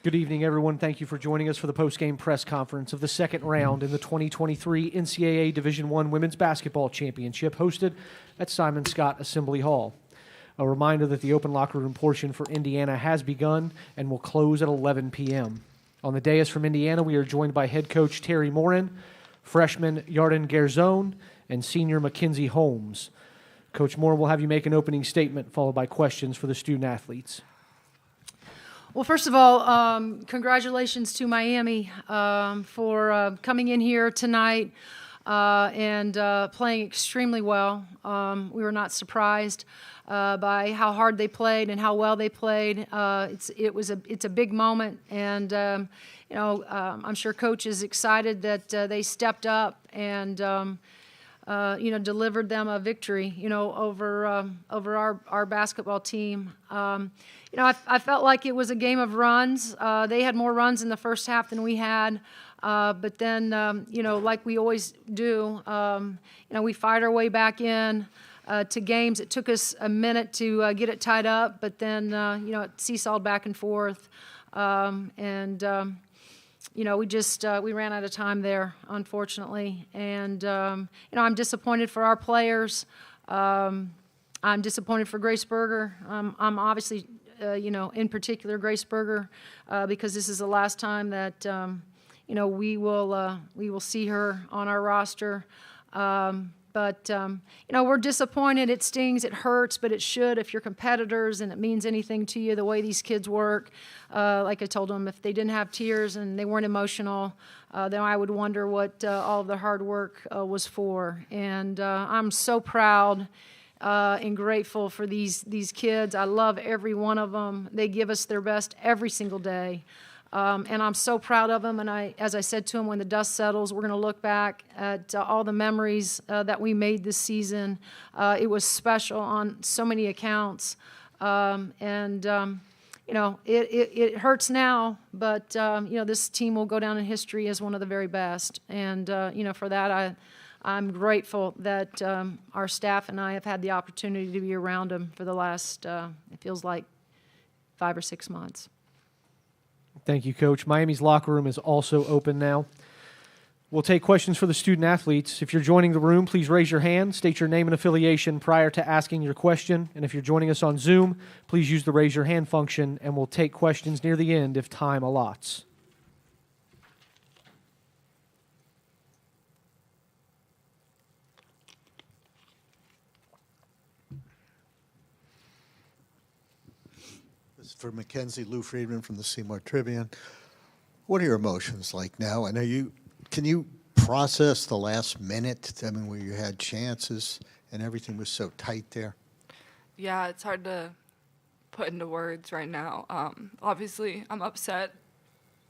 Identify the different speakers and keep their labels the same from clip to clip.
Speaker 1: Good evening, everyone. Thank you for joining us for the postgame press conference of the second round in the 2023 NCAA Division I Women's Basketball Championship hosted at Simon Scott Assembly Hall. A reminder that the open locker room portion for Indiana has begun and will close at 11 p.m. On the dais from Indiana, we are joined by head coach Terry Morin, freshman Yarden Garzone, and senior Mackenzie Holmes. Coach Morin will have you make an opening statement, followed by questions for the student athletes.
Speaker 2: Well, first of all, congratulations to Miami for coming in here tonight and playing extremely well. We were not surprised by how hard they played and how well they played. It's a big moment, and I'm sure Coach is excited that they stepped up and delivered them a victory, over our basketball team. I felt like it was a game of runs. They had more runs in the first half than we had. But then, like we always do, we fight our way back in to games. It took us a minute to get it tied up, but then, it seesawed back and forth. We ran out of time there, unfortunately. And, I'm disappointed for our players. I'm disappointed for Grace Berger. I'm obviously, in particular Grace Berger, because this is the last time that, we will see her on our roster. But we're disappointed. It stings, it hurts, but it should if you're competitors and it means anything to you, the way these kids work. Like I told them, if they didn't have tears and they weren't emotional, then I would wonder what all of the hard work was for. And I'm so proud and grateful for these kids. I love every one of them. They give us their best every single day. And I'm so proud of them. And as I said to them, when the dust settles, we're going to look back at all the memories that we made this season. It was special on so many accounts. It hurts now, but, this team will go down in history as one of the very best. And, for that, I'm grateful that our staff and I have had the opportunity to be around them for the last, it feels like 5 or 6 months.
Speaker 1: Thank you, Coach. Miami's locker room is also open now. We'll take questions for the student athletes. If you're joining the room, please raise your hand, state your name and affiliation prior to asking your question. And if you're joining us on Zoom, please use the raise your hand function, and we'll take questions near the end if time allots.
Speaker 3: For Mackenzie, Lou Friedman from the Seymour Tribune. What are your emotions like now? I know can you process the last minute, where you had chances and everything was so tight there?
Speaker 4: Yeah, it's hard to put into words right now. Obviously, I'm upset,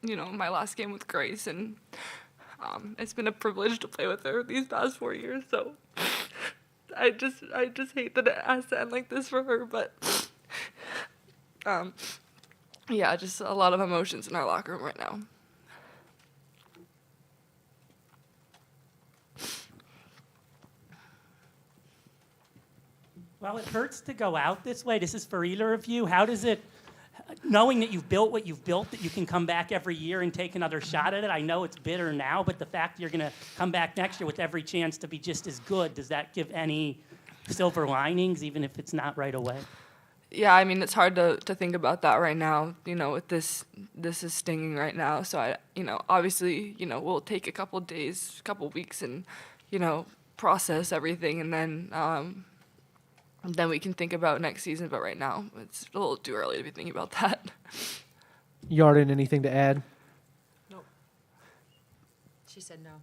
Speaker 4: my last game with Grace, and it's been a privilege to play with her these past 4 years, so I just hate that it has to end like this for her, but just a lot of emotions in our locker room right now.
Speaker 5: Well, it hurts to go out this way. This is for either of you. How does it, knowing that you've built what you've built, that you can come back every year and take another shot at it? I know it's bitter now, but the fact that you're going to come back next year with every chance to be just as good, does that give any silver linings, even if it's not right away?
Speaker 4: Yeah, it's hard to think about that right now, with this is stinging right now. So obviously, we'll take a couple days, a couple weeks and, process everything, and then we can think about next season. But right now, it's a little too early to be thinking about that.
Speaker 1: Yarden, anything to add?
Speaker 2: Nope. She said no.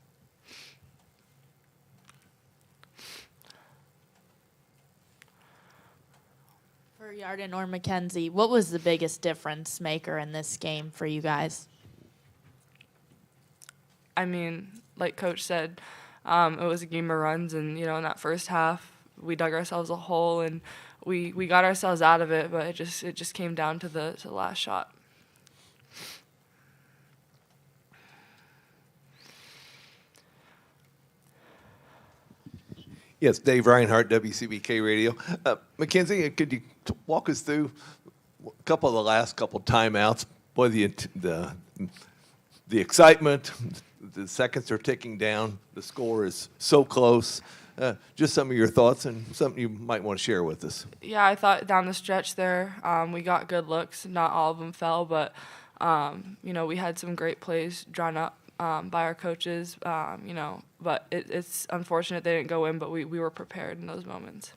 Speaker 6: For Yarden or Mackenzie, what was the biggest difference maker in this game for you guys?
Speaker 4: Like Coach said, it was a game of runs, and, in that first half, we dug ourselves a hole, and we got ourselves out of it, but it just came down to the last shot.
Speaker 7: Yes, Dave Reinhardt, WCBK Radio. Mackenzie, could you walk us through a couple of the last couple timeouts boy, the excitement, the seconds are ticking down. The score is so close. Just some of your thoughts and something you might want to share with us.
Speaker 4: Yeah, I thought down the stretch there, we got good looks. Not all of them fell, but we had some great plays drawn up by our coaches. But it's unfortunate they didn't go in, but we were prepared in those moments.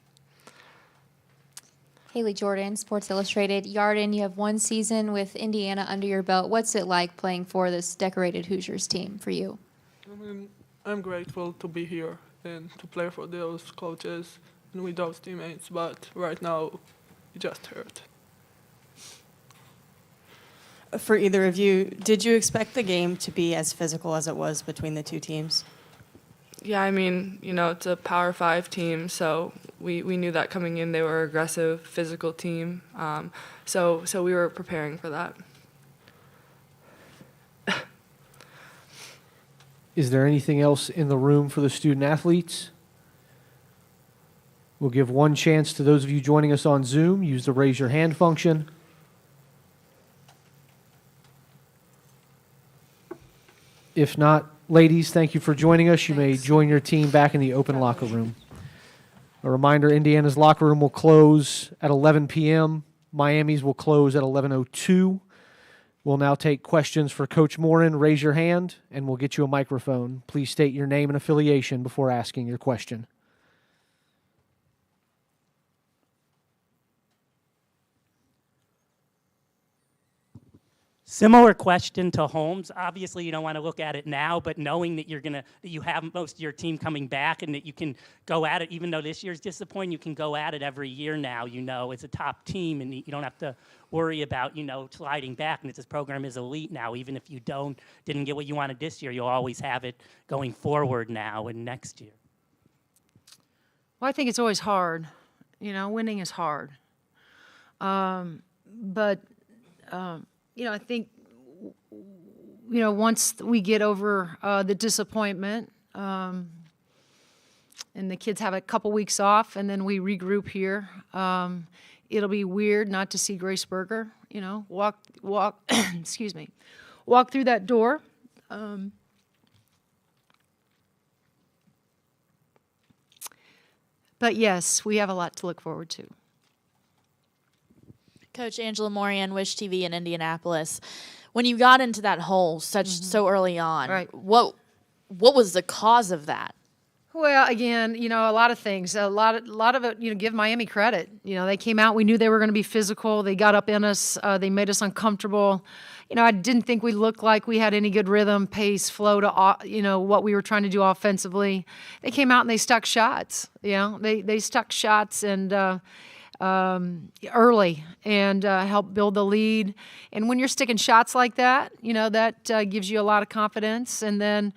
Speaker 8: Haley Jordan, Sports Illustrated. Yarden, you have one season with Indiana under your belt. What's it like playing for this decorated Hoosiers team for you?
Speaker 9: I mean, I'm grateful to be here and to play for those coaches and with those teammates, but right now it just hurt.
Speaker 10: For either of you, did you expect the game to be as physical as it was between the two teams?
Speaker 4: Yeah, I mean, it's a Power 5 team, so we knew that coming in they were an aggressive, physical team. So we were preparing for that.
Speaker 1: Is there anything else in the room for the student athletes? We'll give one chance to those of you joining us on Zoom. Use the raise your hand function. If not, ladies, thank you for joining us. You may join your team back in the open locker room. A reminder, Indiana's locker room will close at 11 p.m. Miami's will close at 11:02. We'll now take questions for Coach Morin. Raise your hand, and we'll get you a microphone. Please state your name and affiliation before asking your question.
Speaker 5: Similar question to Holmes. Obviously, you don't want to look at it now, but knowing that that you have most of your team coming back and that you can go at it, even though this year's disappointing, you can go at it every year now. It's a top team, and you don't have to worry about sliding back. And this program is elite now. Even if you didn't get what you wanted this year, you'll always have it going forward now and next year.
Speaker 2: Well, I think it's always hard. Winning is hard. I think, once we get over the disappointment and the kids have a couple weeks off and then we regroup here, it'll be weird not to see Grace Berger, walk, excuse me, walk through that door. But yes, we have a lot to look forward to.
Speaker 6: Coach Angela Morian, Wish TV in Indianapolis. When you got into that hole so early on,
Speaker 2: Right.
Speaker 6: what was the cause of that?
Speaker 2: Well, again, a lot of things. A lot of it, give Miami credit. They came out. We knew they were going to be physical. They got up in us. They made us uncomfortable. I didn't think we looked like we had any good rhythm, pace, flow to, what we were trying to do offensively. They came out and they stuck shots. They stuck shots and early and help build the lead. And when you're sticking shots like that, that gives you a lot of confidence. And then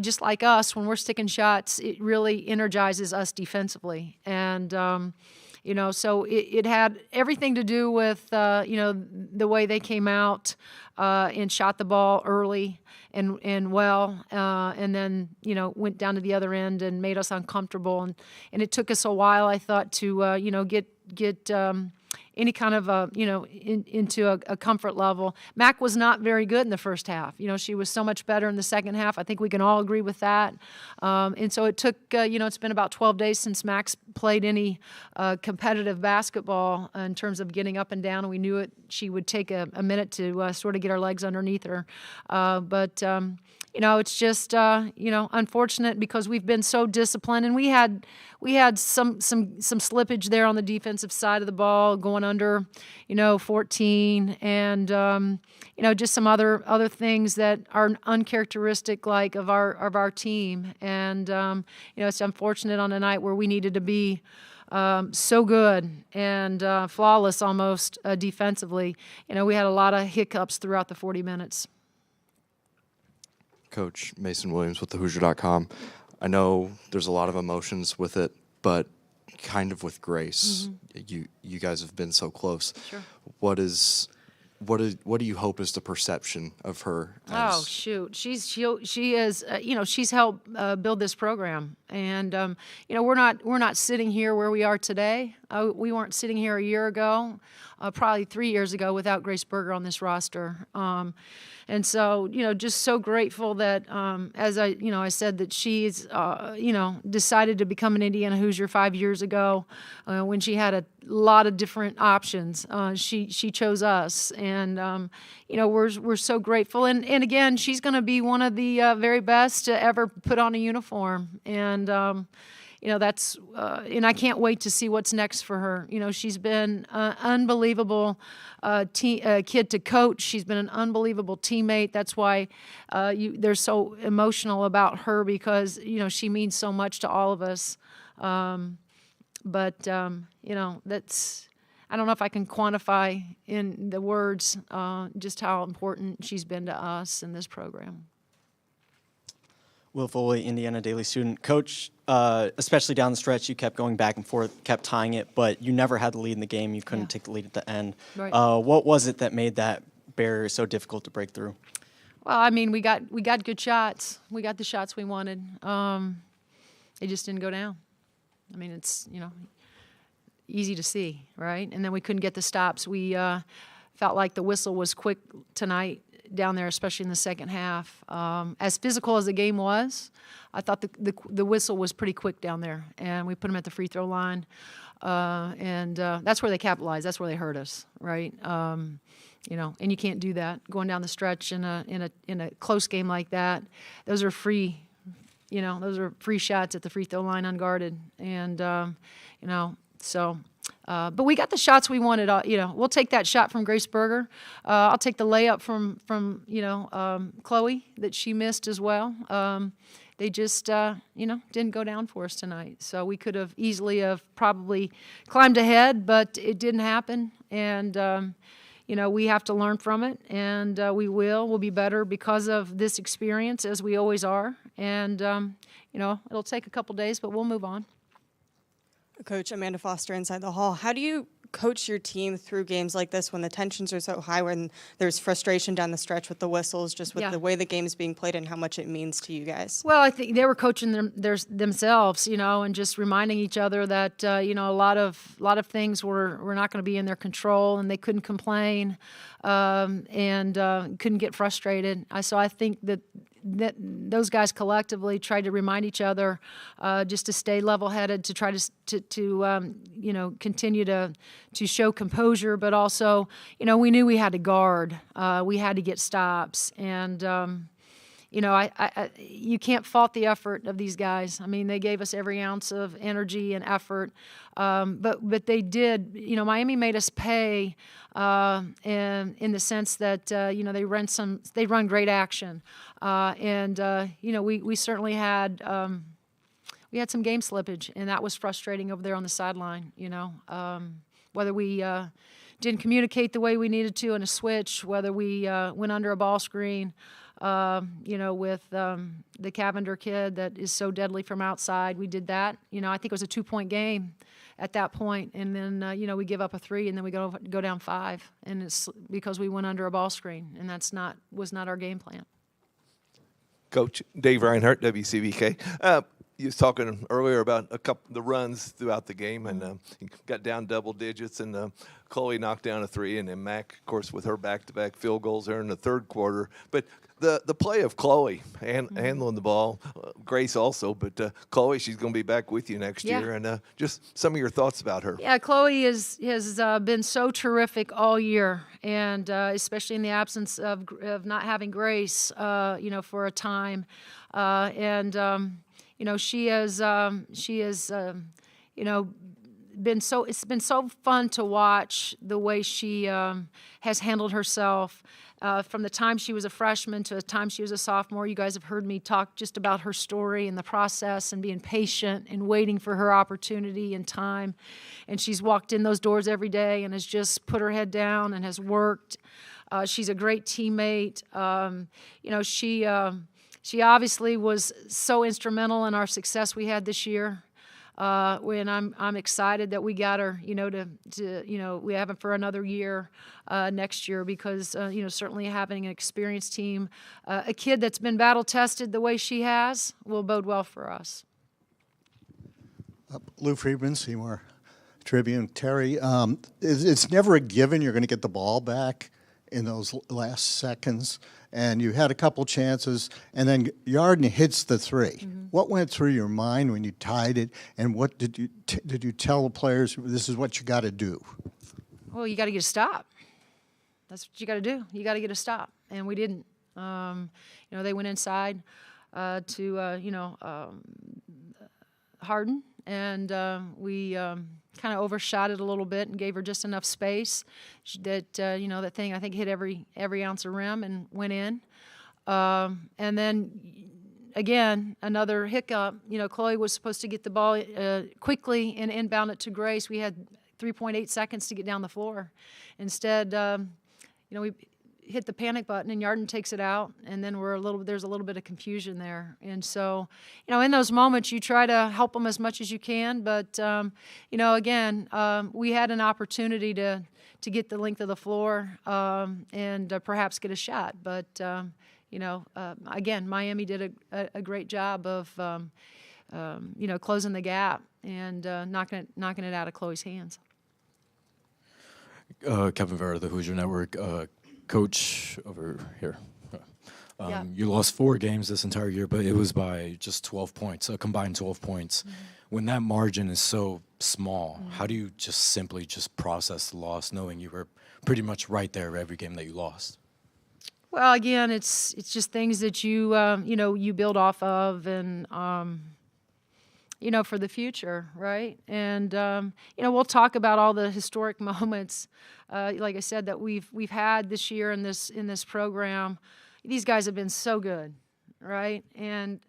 Speaker 2: just like us, when we're sticking shots, it really energizes us defensively. And, so it had everything to do with, the way they came out and shot the ball early and well, and then, went down to the other end and made us uncomfortable. And it took us a while, I thought, to, get any kind of, into a comfort level. Mac was not very good in the first half. She was so much better in the second half. I think we can all agree with that. And so it took, it's been about 12 days since Mac's played any competitive basketball in terms of getting up and down. We knew she would take a minute to sort of get her legs underneath her. But it's just, unfortunate because we've been so disciplined, and we had some slippage there on the defensive side of the ball, going under, 14, and just some other things that are uncharacteristic like of our team, and it's unfortunate on a night where we needed to be so good and flawless almost defensively. We had a lot of hiccups throughout the 40 minutes.
Speaker 11: Coach Mason Williams with thehoosier.com. I know there's a lot of emotions with it, but kind of with Grace, you guys have been so close.
Speaker 2: Sure.
Speaker 11: What do you hope is the perception of her?
Speaker 2: Oh shoot, she is. She's helped build this program, And we're not sitting here where we are today. We weren't sitting here a year ago, probably 3 years ago, without Grace Berger on this roster. And so, just so grateful that, as I said, that she's, decided to become an Indiana Hoosier 5 years ago when she had a lot of different options. She chose us, and, we're so grateful. And again, she's going to be one of the very best to ever put on a uniform. And, that's, and I can't wait to see what's next for her. She's been an unbelievable kid to coach. She's been an unbelievable teammate. That's why they're so emotional about her, because, she means so much to all of us. That's, I don't know if I can quantify in the words just how important she's been to us in this program.
Speaker 12: Will Foley, Indiana Daily student. Coach, especially down the stretch, you kept going back and forth, kept tying it, but you never had the lead in the game. You couldn't take the lead at the end.
Speaker 2: Right.
Speaker 12: What was it that made that barrier so difficult to break through?
Speaker 2: Well, I mean, we got good shots. We got the shots we wanted. They just didn't go down. I mean, it's, easy to see, right? And then we couldn't get the stops. We felt like the whistle was quick tonight down there, especially in the second half. As physical as the game was, I thought the whistle was pretty quick down there, and we put them at the free throw line, and that's where they capitalized. That's where they hurt us, right? And you can't do that going down the stretch in a close game like that. Those are free. Those are free shots at the free throw line unguarded, and so. But we got the shots we wanted. We'll take that shot from Grace Berger. I'll take the layup from Chloe that she missed as well. They just didn't go down for us tonight. So we could have easily have probably climbed ahead, but it didn't happen. And we have to learn from it, and we will. We'll be better because of this experience, as we always are. And it'll take a couple days, but we'll move on.
Speaker 10: Coach, Amanda Foster inside the hall. How do you coach your team through games like this when the tensions are so high, when there's frustration down the stretch with the whistles, just with the way the game's being played and how much it means to you guys?
Speaker 2: Well, I think they were coaching themselves, and just reminding each other that, a lot of things were not going to be in their control, and they couldn't complain and couldn't get frustrated. So I think that those guys collectively tried to remind each other just to stay level-headed, to try to continue to show composure, but also, we knew we had to guard, we had to get stops, and you can't fault the effort of these guys. I mean, they gave us every ounce of energy and effort, but they did. Miami made us pay, in the sense that they run great action, and we certainly had some game slippage, and that was frustrating over there on the sideline. Whether we didn't communicate the way we needed to in a switch, whether we went under a ball screen. With the Cavender kid that is so deadly from outside. We did that. I think it was a 2-point game at that point, and then, we give up a 3, and then we go down 5, and it's because we went under a ball screen, and was not our game plan.
Speaker 7: Coach Dave Reinhardt, WCBK. You was talking earlier about the runs throughout the game, and you got down double digits, and Chloe knocked down a 3, and then Mac, of course, with her back-to-back field goals there in the third quarter. But the play of Chloe handling the ball, Grace also, but Chloe, she's going to be back with you next year, and just some of your thoughts about her.
Speaker 2: Yeah, Chloe has been so terrific all year, and especially in the absence of not having Grace, for a time, she has it's been so fun to watch the way she has handled herself from the time she was a freshman to the time she was a sophomore. You guys have heard me talk just about her story and the process and being patient and waiting for her opportunity and time. And she's walked in those doors every day and has just put her head down and has worked. She's a great teammate. She obviously was so instrumental in our success we had this year. And I'm excited that we got her, we have her for another year next year because, certainly having an experienced team, a kid that's been battle tested the way she has will bode well for us.
Speaker 3: Lou Friedman, Seymour Tribune. Terry, it's never a given you're going to get the ball back in those last seconds, and you had a couple chances, and then Yarden hits the three.
Speaker 2: Mm-hmm.
Speaker 3: What went through your mind when you tied it, and what did you tell the players, this is what you got to do?
Speaker 2: Well, you got to get a stop. That's what you got to do. You got to get a stop, and we didn't. They went inside to Harden, and we kind of overshot it a little bit and gave her just enough space that that thing I think hit every ounce of rim and went in. And then again, another hiccup. Chloe was supposed to get the ball quickly and inbound it to Grace. We had 3.8 seconds to get down the floor. Instead, we hit the panic button and Yarden takes it out, and then there's a little bit of confusion there. And so, in those moments, you try to help them as much as you can. But again, we had an opportunity to get the length of the floor and perhaps get a shot. But again, Miami did a great job of closing the gap and knocking it out of Chloe's hands.
Speaker 13: Kevin Vera, the Hoosier Network. Coach over here.
Speaker 2: Yeah.
Speaker 13: You lost 4 games this entire year, but it was by just 12 points, a combined 12 points.
Speaker 2: Mm-hmm.
Speaker 13: When that margin is so small, how do you just simply process the loss, knowing you were pretty much right there every game that you lost?
Speaker 2: Well, again, it's just things that you you build off of, and for the future, right? And we'll talk about all the historic moments, like I said, that we've had this year in this program. These guys have been so good, right? And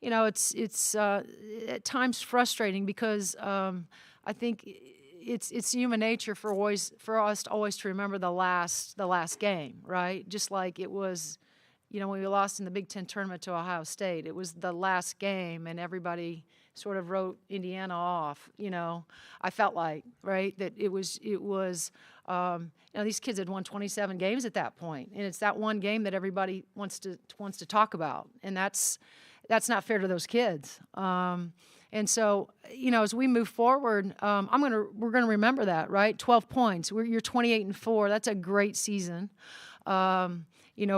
Speaker 2: it's at times frustrating because I think it's human nature for us to always remember the last game, right? Just like it was. When we lost in the Big Ten tournament to Ohio State, it was the last game, and everybody sort of wrote Indiana off. I felt like, right, that it was. These kids had won 27 games at that point, and it's that one game that everybody wants to talk about, and that's not fair to those kids. And so, as we move forward, we're gonna remember that, right? 12 points. You're 28-4. That's a great season.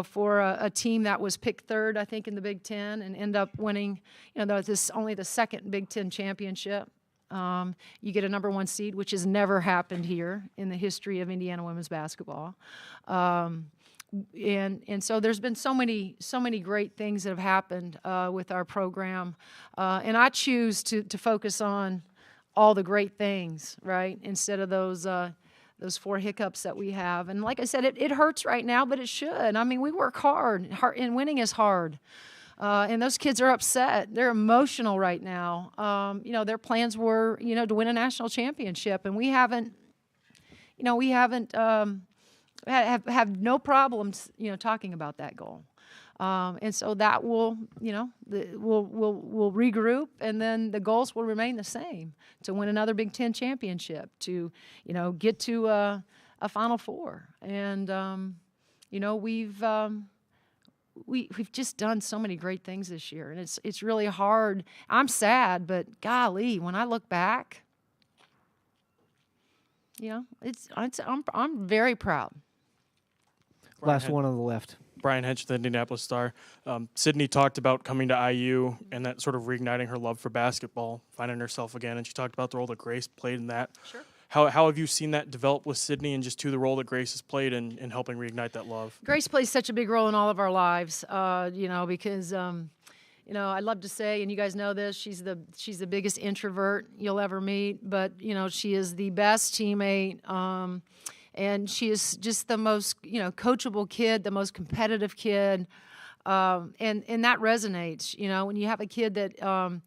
Speaker 2: For a team that was picked third, I think, in the Big Ten and end up winning, this only the second Big Ten championship. You get a number 1 seed, which has never happened here in the history of Indiana women's basketball. And so there's been so many great things that have happened with our program. And I choose to focus on all the great things, right, instead of those 4 hiccups that we have. And like I said, it hurts right now, but it should. I mean, we work hard, and winning is hard. And those kids are upset. They're emotional right now. Their plans were, to win a national championship, and we haven't have no problems, talking about that goal. And so that will, we'll regroup, and then the goals will remain the same: to win another Big Ten championship, to, get to a Final Four. And, we've just done so many great things this year, and it's really hard. I'm sad, but golly, when I look back, I'm very proud.
Speaker 1: Last one on the left.
Speaker 14: Brian Hedge, the Indianapolis Star. Sydney talked about coming to IU and that sort of reigniting her love for basketball, finding herself again, and she talked about the role that Grace played in that.
Speaker 2: Sure.
Speaker 14: How have you seen that develop with Sydney, and just the role that Grace has played in helping reignite that love?
Speaker 2: Grace plays such a big role in all of our lives, because I'd love to say, and you guys know this, she's the biggest introvert you'll ever meet, but she is the best teammate. And she is just the most, coachable kid, the most competitive kid, and that resonates. When you have a kid that,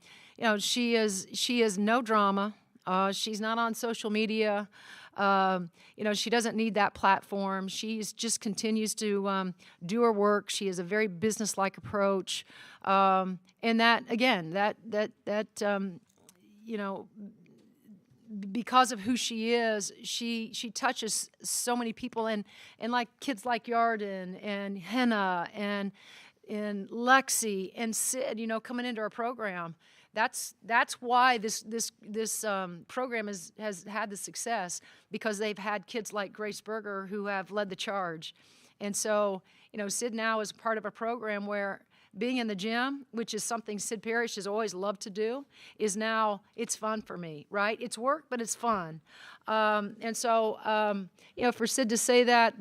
Speaker 2: she is no drama. She's not on social media. She doesn't need that platform. She just continues to do her work. She has a very business-like approach, and that again, because of who she is, she touches so many people, and like kids like Yarden and Henna and Lexi and Sid, coming into our program, That's why this program has had the success, because they've had kids like Grace Berger who have led the charge. And so, Sid now is part of a program where being in the gym, which is something Sid Parrish has always loved to do, is now, it's fun for me, right? It's work, but it's fun. And so, for Sid to say that,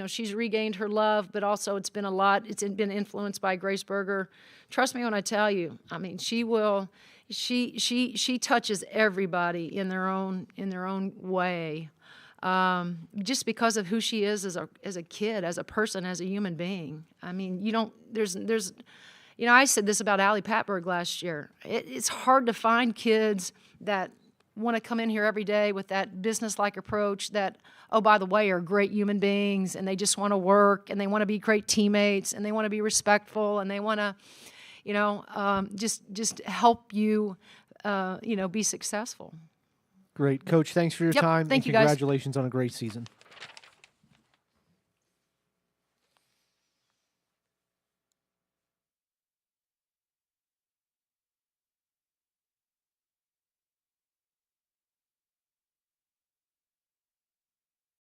Speaker 2: she's regained her love, but also it's been a lot, it's been influenced by Grace Berger. Trust me when I tell you, I mean, she touches everybody in their own way. Just because of who she is as a kid, as a person, as a human being. I mean, I said this about Allie Patberg last year. It's hard to find kids that want to come in here every day with that business-like approach that, oh, by the way, are great human beings, and they just want to work, and they want to be great teammates, and they want to be respectful, and they want to, just help you, be successful.
Speaker 1: Great. Coach, thanks for your
Speaker 2: Yep,
Speaker 1: time.
Speaker 2: thank
Speaker 1: and
Speaker 2: you, guys.
Speaker 1: Congratulations on a great season.